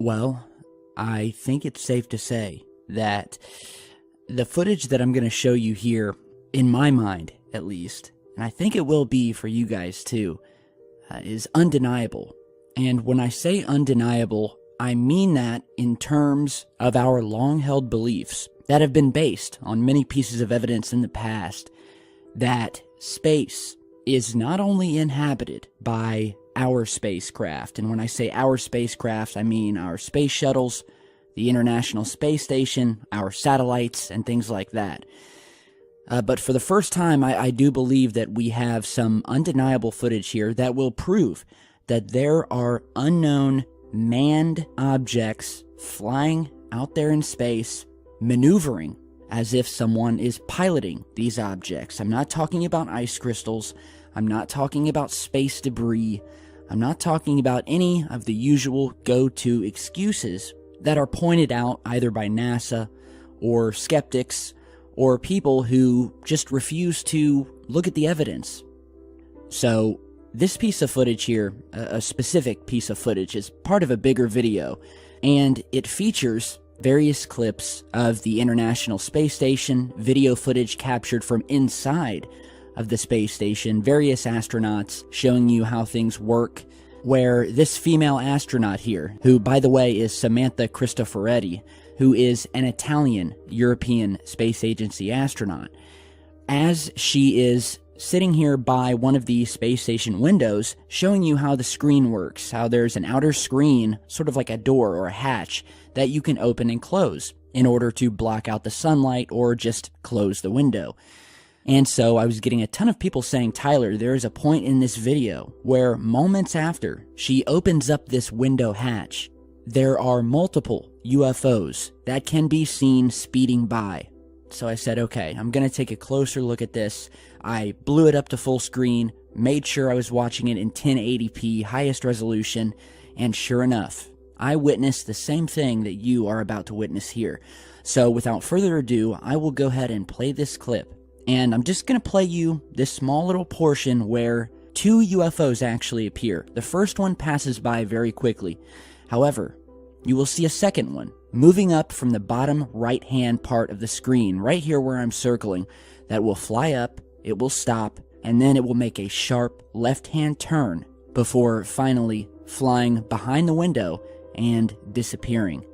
Well, I think it's safe to say that the footage that I'm going to show you here, in my mind at least, and I think it will be for you guys too, is undeniable. And when I say undeniable, I mean that in terms of our long-held beliefs that have been based on many pieces of evidence in the past that space is not only inhabited by our spacecraft, and when I say our spacecraft, I mean our space shuttles, the International Space Station, our satellites, and things like that. But for the first time, I do believe that we have some undeniable footage here that will prove that there are unknown manned objects flying out there in space, maneuvering as if someone is piloting these objects. I'm not talking about ice crystals. I'm not talking about space debris. I'm not talking about any of the usual go-to excuses that are pointed out either by NASA or skeptics or people who just refuse to look at the evidence. So this piece of footage here, a specific piece of footage, is part of a bigger video, and it features various clips of the International Space Station, video footage captured from inside of the space station, various astronauts showing you how things work, where this female astronaut here, who by the way is Samantha Cristoforetti, who is an Italian European Space Agency astronaut, as she is sitting here by one of the space station windows, showing you how the screen works, how there's an outer screen, sort of like a door or a hatch, that you can open and close in order to block out the sunlight or just close the window. And so I was getting a ton of people saying, Tyler, there is a point in this video where moments after she opens up this window hatch, there are multiple UFOs that can be seen speeding by. So I said, okay, I'm going to take a closer look at this. I blew it up to full screen, made sure I was watching it in 1080p, highest resolution, and sure enough, I witnessed the same thing that you are about to witness here. So without further ado, I will go ahead and play this clip. And I'm just going to play you this small little portion where two UFOs actually appear. The first one passes by very quickly. However, you will see a second one moving up from the bottom right-hand part of the screen, right here where I'm circling, that will fly up, it will stop, and then it will make a sharp left-hand turn before finally flying behind the window and disappearing.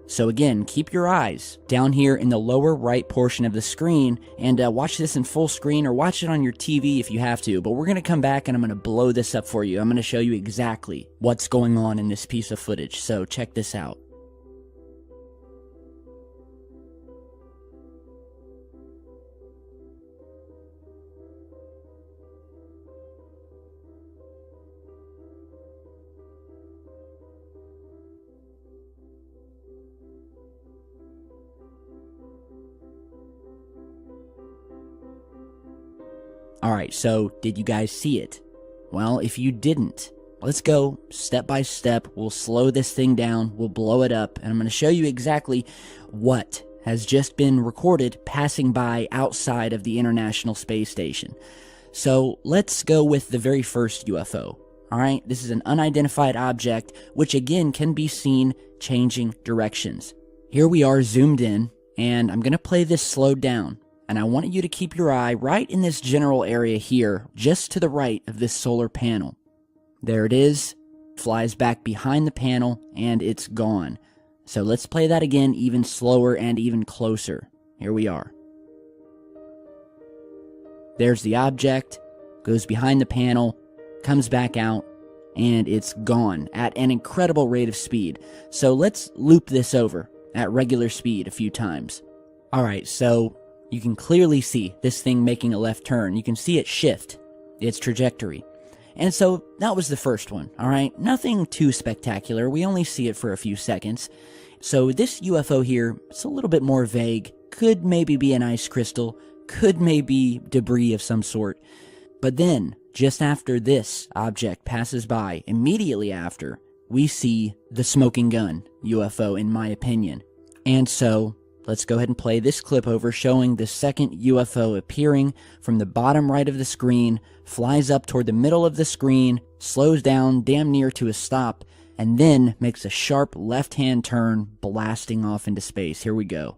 So again, keep your eyes down here in the lower right portion of the screen and watch this in full screen or watch it on your TV if you have to. But we're going to come back and I'm going to blow this up for you. I'm going to show you exactly what's going on in this piece of footage. So check this out. Alright, so did you guys see it? Well, if you didn't, let's go step by step. We'll slow this thing down, we'll blow it up, and I'm going to show you exactly what has just been recorded passing by outside of the International Space Station. So let's go with the very first UFO. Alright, this is an unidentified object, which again can be seen changing directions. Here we are zoomed in, and I'm going to play this slowed down. And I want you to keep your eye right in this general area here, just to the right of this solar panel. There it is, flies back behind the panel, and it's gone. So let's play that again, even slower and even closer. Here we are. There's the object, goes behind the panel, comes back out, and it's gone at an incredible rate of speed. So let's loop this over at regular speed a few times. Alright, so you can clearly see this thing making a left turn. You can see it shift its trajectory. And so that was the first one, alright? Nothing too spectacular. We only see it for a few seconds. So this UFO here, it's a little bit more vague. Could maybe be an ice crystal. Could maybe debris of some sort. But then, just after this object passes by, immediately after, we see the smoking gun UFO, in my opinion. And so let's go ahead and play this clip over showing the second UFO appearing from the bottom right of the screen, flies up toward the middle of the screen, slows down damn near to a stop, and then makes a sharp left-hand turn, blasting off into space. Here we go.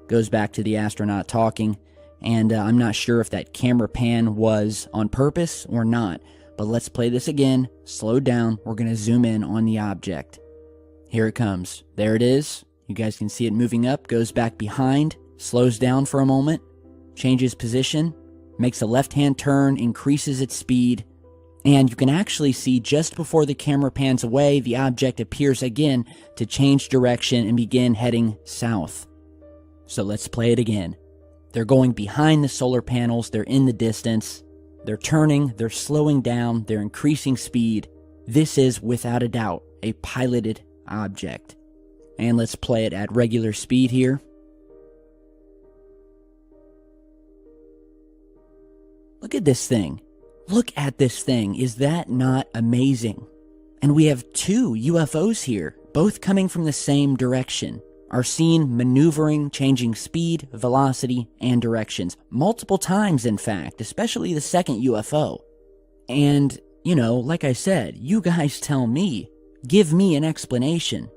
Goes back to the astronaut talking, and I'm not sure if that camera pan was on purpose or not, but let's play this again, slow down, we're going to zoom in on the object. Here it comes. There it is. You guys can see it moving up, goes back behind, slows down for a moment, changes position, makes a left-hand turn, increases its speed, and you can actually see just before the camera pans away, the object appears again to change direction and begin heading south. So let's play it again. They're going behind the solar panels, they're in the distance, they're turning, they're slowing down, they're increasing speed. This is, without a doubt, a piloted object. And let's play it at regular speed here. Look at this thing. Look at this thing. Is that not amazing? And we have two UFOs here, both coming from the same direction. Are seen maneuvering, changing speed, velocity, and directions. Multiple times, in fact, especially the second UFO. And, you know, like I said, you guys tell me. Give me an explanation.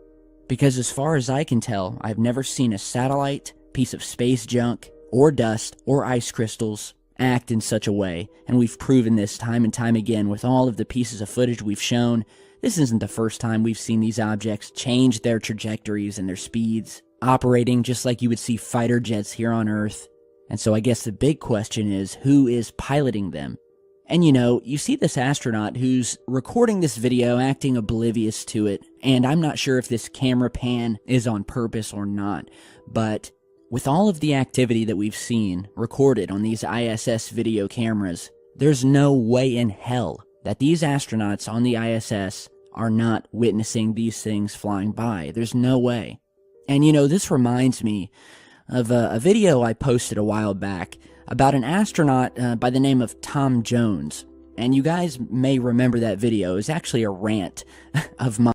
Because as far as I can tell, I've never seen a satellite, piece of space junk, or dust, or ice crystals act in such a way. And we've proven this time and time again with all of the pieces of footage we've shown. This isn't the first time we've seen these objects change their trajectories and their speeds, operating just like you would see fighter jets here on Earth. And so I guess the big question is, who is piloting them? And you know, you see this astronaut who's recording this video acting oblivious to it, and I'm not sure if this camera pan is on purpose or not, but with all of the activity that we've seen recorded on these ISS video cameras, there's no way in hell that these astronauts on the ISS are not witnessing these things flying by. There's no way. And you know, this reminds me of a video I posted a while back about an astronaut by the name of Tom Jones. And you guys may remember that video. It was actually a rant of mine.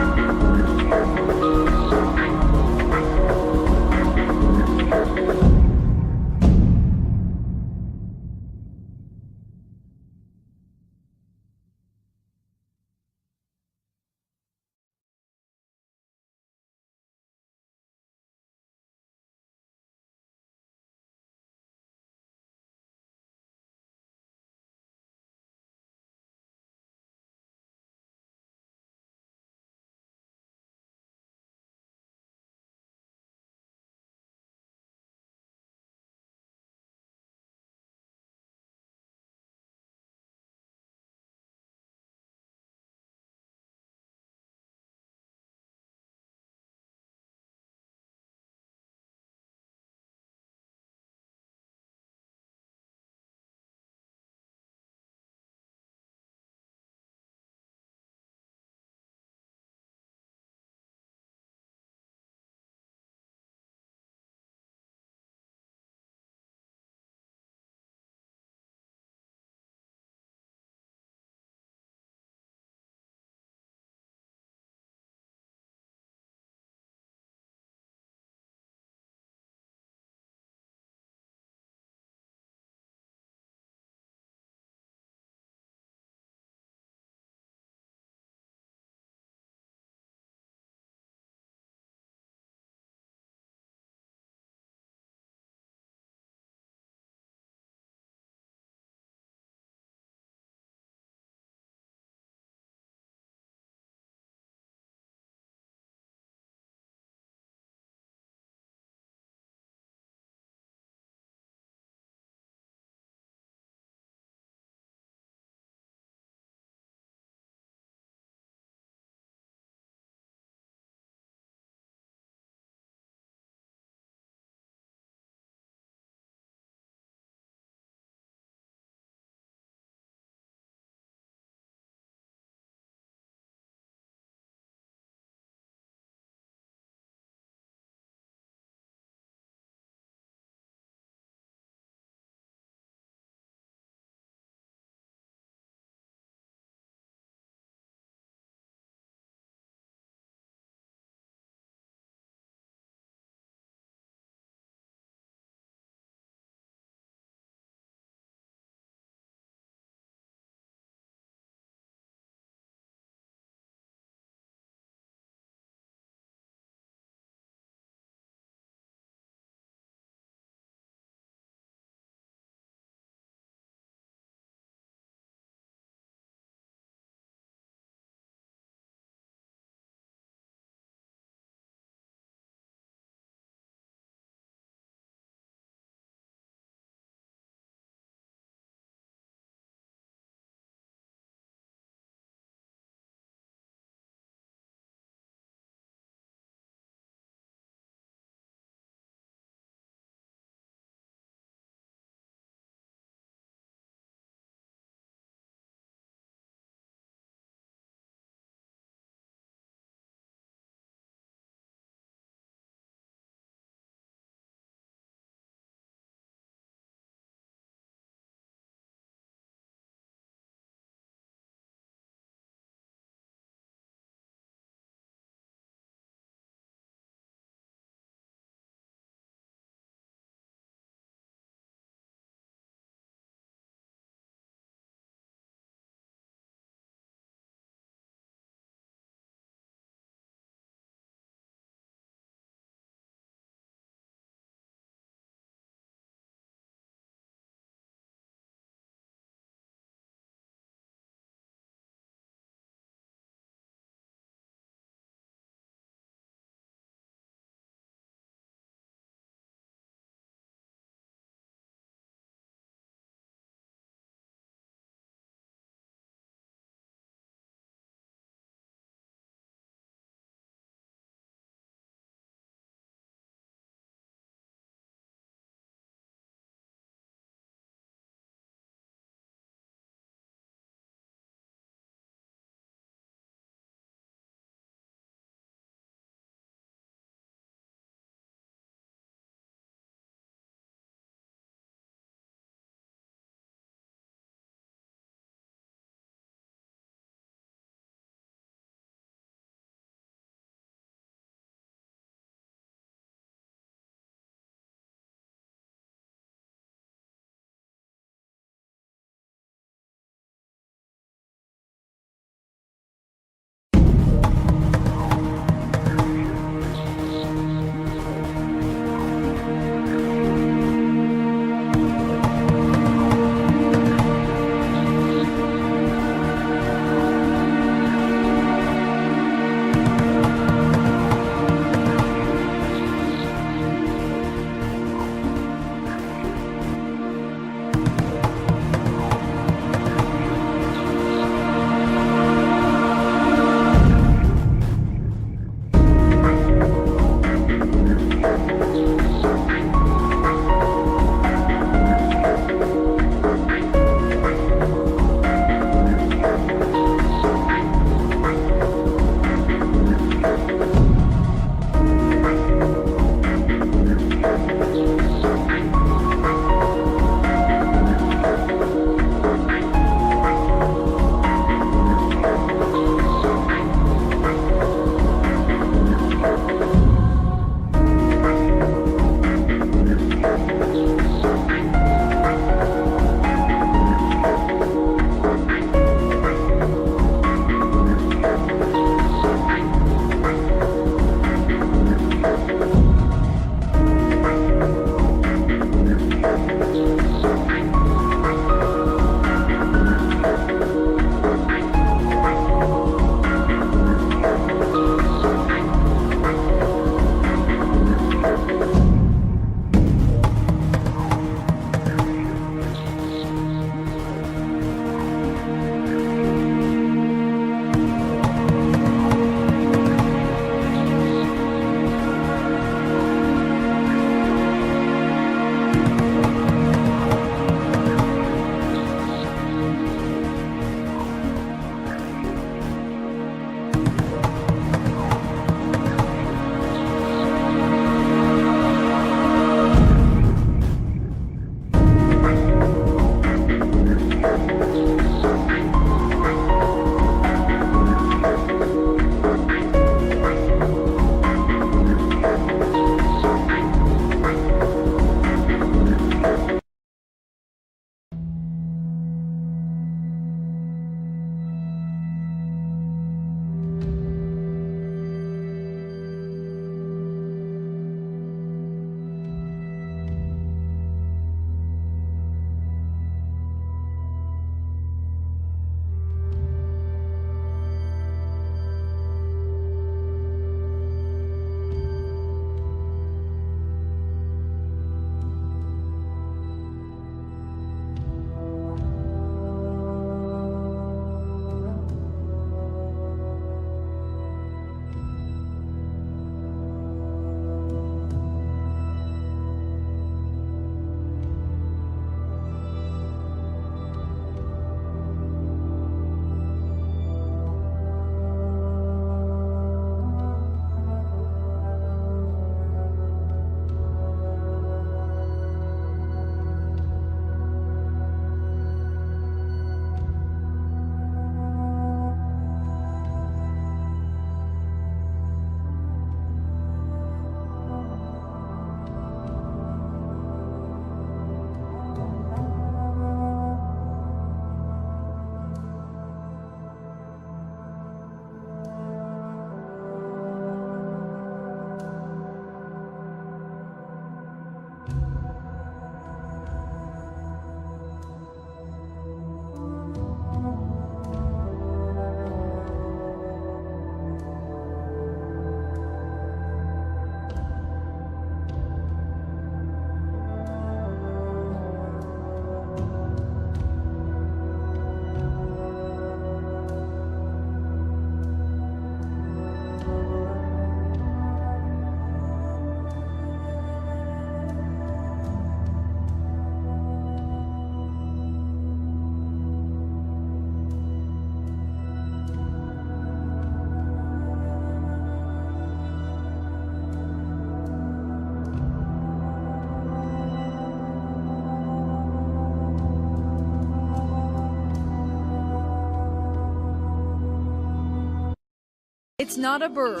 It's not a bird.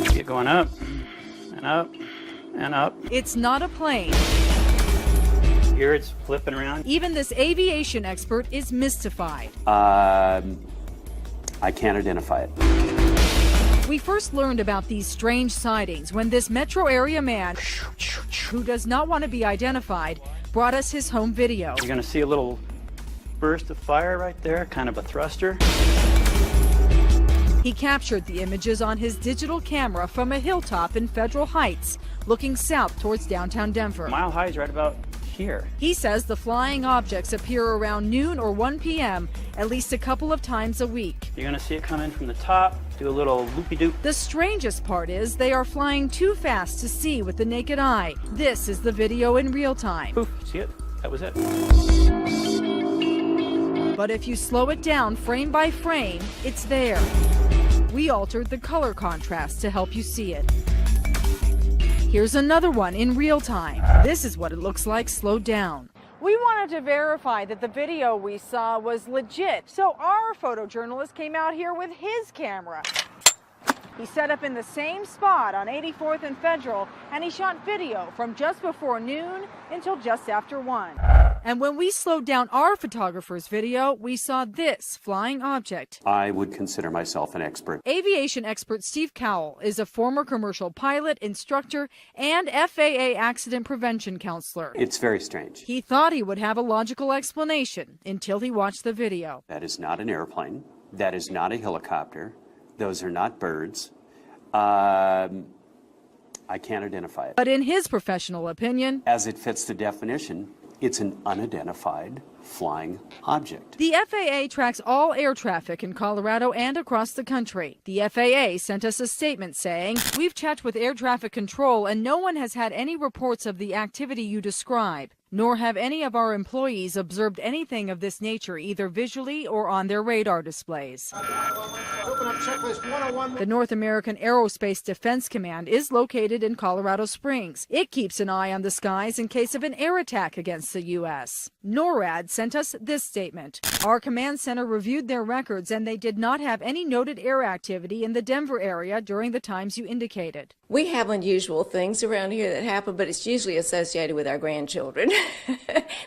Keep going up and up and up. It's not a plane. Here it's flipping around. Even this aviation expert is mystified. I can't identify it. We first learned about these strange sightings when this metro area man, who does not want to be identified, brought us his home video. You're going to see a little burst of fire right there, kind of a thruster. He captured the images on his digital camera from a hilltop in Federal Heights, looking south towards downtown Denver. Mile High is right about here. He says the flying objects appear around noon or 1 p.m. at least a couple of times a week. You're going to see it come in from the top, do a little loopy-doop. The strangest part is they are flying too fast to see with the naked eye. This is the video in real time. Poof, see it? That was it. But if you slow it down frame by frame, it's there. We altered the color contrast to help you see it. Here's another one in real time. This is what it looks like slowed down. We wanted to verify that the video we saw was legit, so our photojournalist came out here with his camera. He set up in the same spot on 84th and Federal, and he shot video from just before noon until just after 1. And when we slowed down our photographer's video, we saw this flying object. I would consider myself an expert. Aviation expert Steve Cowell is a former commercial pilot, instructor, and FAA accident prevention counselor. It's very strange. He thought he would have a logical explanation until he watched the video. That is not an airplane. That is not a helicopter. Those are not birds. I can't identify it. But in his professional opinion, as it fits the definition, it's an unidentified flying object. The FAA tracks all air traffic in Colorado and across the country. The FAA sent us a statement saying, "We've checked with air traffic control and no one has had any reports of the activity you describe, nor have any of our employees observed anything of this nature either visually or on their radar displays." The North American Aerospace Defense Command is located in Colorado Springs. It keeps an eye on the skies in case of an air attack against the U.S. NORAD sent us this statement. Our command center reviewed their records and they did not have any noted air activity in the Denver area during the times you indicated. We have unusual things around here that happen, but it's usually associated with our grandchildren.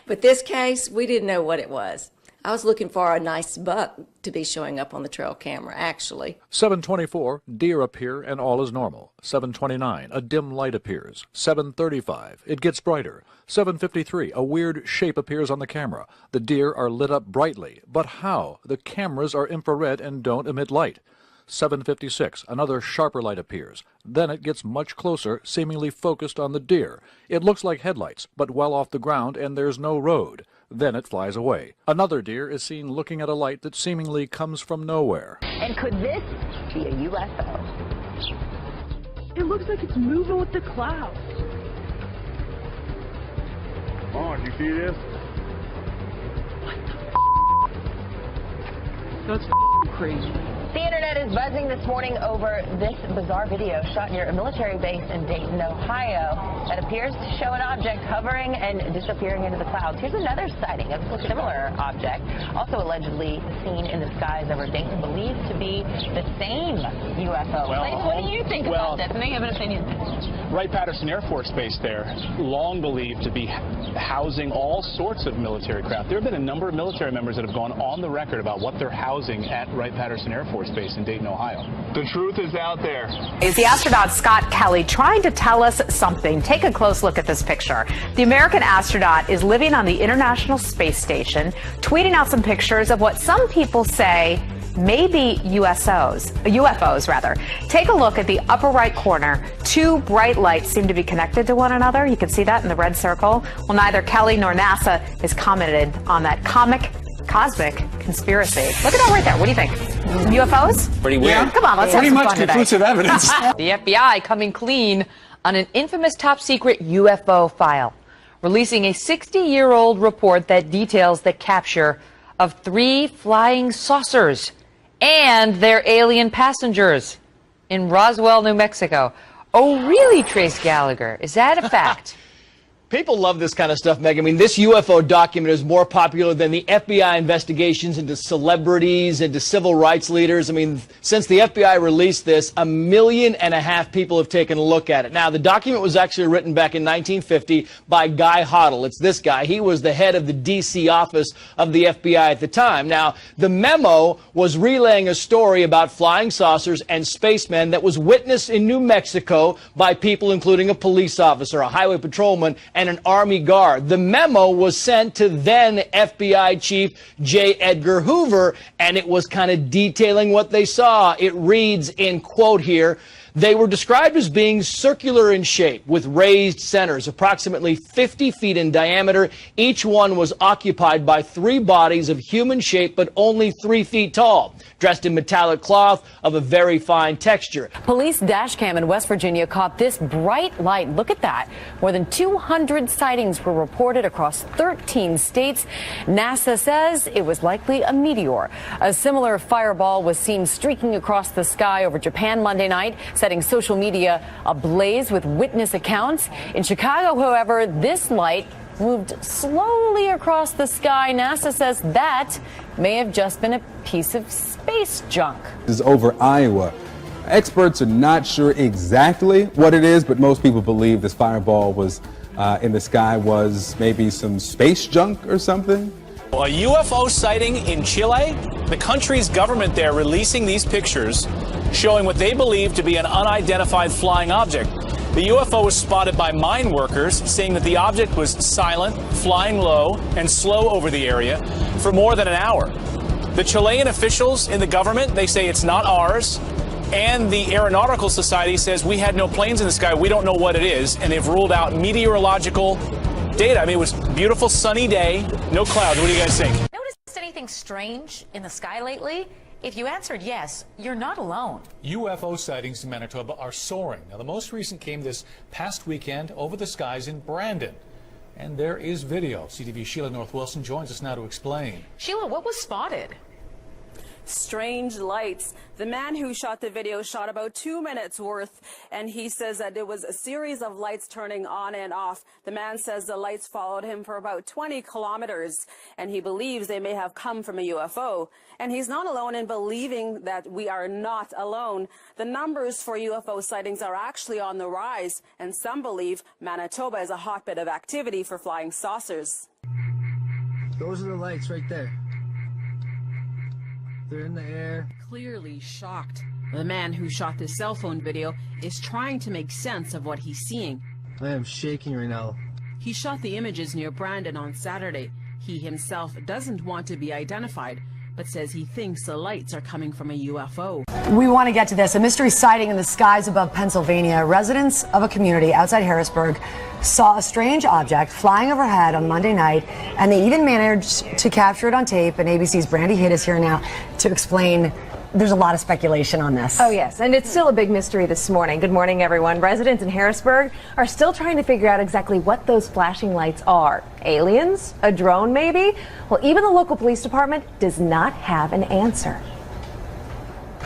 But this case, we didn't know what it was. I was looking for a nice buck to be showing up on the trail camera, actually. 7:24, deer appear and all is normal. 7:29, a dim light appears. 7:35, it gets brighter. 7:53, a weird shape appears on the camera. The deer are lit up brightly. But how? The cameras are infrared and don't emit light. 7:56, another sharper light appears. Then it gets much closer, seemingly focused on the deer. It looks like headlights, but well off the ground and there's no road. Then it flies away. Another deer is seen looking at a light that seemingly comes from nowhere. And could this be a UFO? It looks like it's moving with the clouds. Oh, did you see this? What the That's crazy. The internet is buzzing this morning over this bizarre video shot near a military base in Dayton, Ohio, that appears to show an object hovering and disappearing into the clouds. Here's another sighting of a similar object, also allegedly seen in the skies over Dayton, believed to be the same UFO. What do you think about this? I think you have an opinion. Wright-Patterson Air Force Base there, long believed to be housing all sorts of military craft. There have been a number of military members that have gone on the record about what they're housing at Wright-Patterson Air Force Base in Dayton, Ohio. The truth is out there. Is the astronaut Scott Kelly trying to tell us something? Take a close look at this picture. The American astronaut is living on the International Space Station, tweeting out some pictures of what some people say may be UFOs rather. Take a look at the upper right corner. Two bright lights seem to be connected to one another. You can see that in the red circle. Well, neither Kelly nor NASA has commented on that cosmic conspiracy. Look at that right there. What do you think? UFOs? Pretty weird. Yeah. Come on, let's have some fun today. Pretty much conclusive evidence. The FBI coming clean on an infamous top-secret UFO file, releasing a 60-year-old report that details the capture of 3 flying saucers and their alien passengers in Roswell, New Mexico. Oh, really, Trace Gallagher? Is that a fact? People love this kind of stuff, Meg. I mean, this UFO document is more popular than the FBI investigations into celebrities, into civil rights leaders. I mean, since the FBI released this, 1.5 million people have taken a look at it. Now, the document was actually written back in 1950 by Guy Hoddle. It's this guy. He was the head of the D.C. office of the FBI at the time. Now, the memo was relaying a story about flying saucers and spacemen that was witnessed in New Mexico by people including a police officer, a highway patrolman, and an Army guard. The memo was sent to then FBI Chief J. Edgar Hoover, and it was kind of detailing what they saw. It reads in quote here, they were described as being circular in shape with raised centers, approximately 50 feet in diameter. Each one was occupied by 3 bodies of human shape, but only 3 feet tall, dressed in metallic cloth of a very fine texture. Police dash cam in West Virginia caught this bright light. Look at that. More than 200 sightings were reported across 13 states. NASA says it was likely a meteor. A similar fireball was seen streaking across the sky over Japan Monday night, setting social media ablaze with witness accounts. In Chicago, however, this light moved slowly across the sky. NASA says that may have just been a piece of space junk. This is over Iowa. Experts are not sure exactly what it is, but most people believe this fireball was in the sky was maybe some space junk or something. A UFO sighting in Chile, the country's government there releasing these pictures showing what they believe to be an unidentified flying object. The UFO was spotted by mine workers, saying that the object was silent, flying low, and slow over the area for more than an hour. The Chilean officials in the government, they say it's not ours, and the Aeronautical Society says we had no planes in the sky, we don't know what it is, and they've ruled out meteorological data. I mean, it was a beautiful sunny day, no clouds. What do you guys think? Noticed anything strange in the sky lately? If you answered yes, you're not alone. UFO sightings in Manitoba are soaring. Now, the most recent came this past weekend over the skies in Brandon. And there is video. CTV's Sheila North Wilson joins us now to explain. Sheila, what was spotted? Strange lights. The man who shot the video shot about 2 minutes worth, and he says that it was a series of lights turning on and off. The man says the lights followed him for about 20 kilometers, and he believes they may have come from a UFO. And he's not alone in believing that we are not alone. The numbers for UFO sightings are actually on the rise, and some believe Manitoba is a hotbed of activity for flying saucers. Those are the lights right there. They're in the air. Clearly shocked. The man who shot this cell phone video is trying to make sense of what he's seeing. I am shaking right now. He shot the images near Brandon on Saturday. He himself doesn't want to be identified, but says he thinks the lights are coming from a UFO. We want to get to this. A mystery sighting in the skies above Pennsylvania. Residents of a community outside Harrisburg saw a strange object flying overhead on Monday night, and they even managed to capture it on tape. And ABC's Brandy Hitt is here now to explain. There's a lot of speculation on this. Oh, yes, and it's still a big mystery this morning. Good morning, everyone. Residents in Harrisburg are still trying to figure out exactly what those flashing lights are. Aliens? A drone, maybe? Well, even the local police department does not have an answer.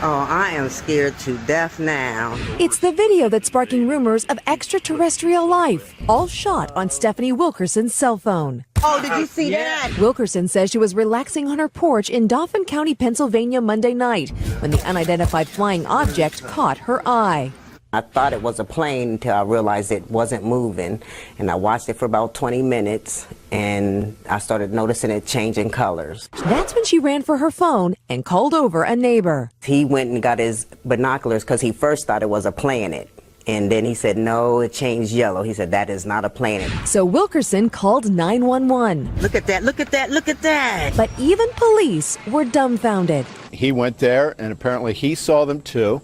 Oh, I am scared to death now. It's the video that's sparking rumors of extraterrestrial life, all shot on Stephanie Wilkerson's cell phone. Oh, did you see that? Wilkerson says she was relaxing on her porch in Dauphin County, Pennsylvania Monday night when the unidentified flying object caught her eye. I thought it was a plane until I realized it wasn't moving, and I watched it for about 20 minutes, and I started noticing it changing colors. That's when she ran for her phone and called over a neighbor. He went and got his binoculars because he first thought it was a planet, and then he said, no, it changed yellow. He said, that is not a planet. So Wilkerson called 911. Look at that, look at that, look at that. But even police were dumbfounded. He went there, and apparently he saw them too.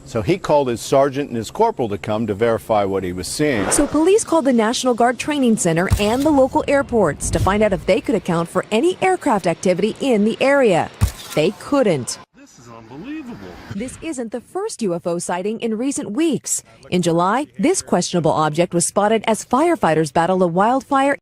So he called his sergeant and his corporal to come to verify what he was seeing. So police called the National Guard Training Center and the local airports to find out if they could account for any aircraft activity in the area. They couldn't. This is unbelievable. This isn't the first UFO sighting in recent weeks. In July, this questionable object was spotted as firefighters battled a wildfire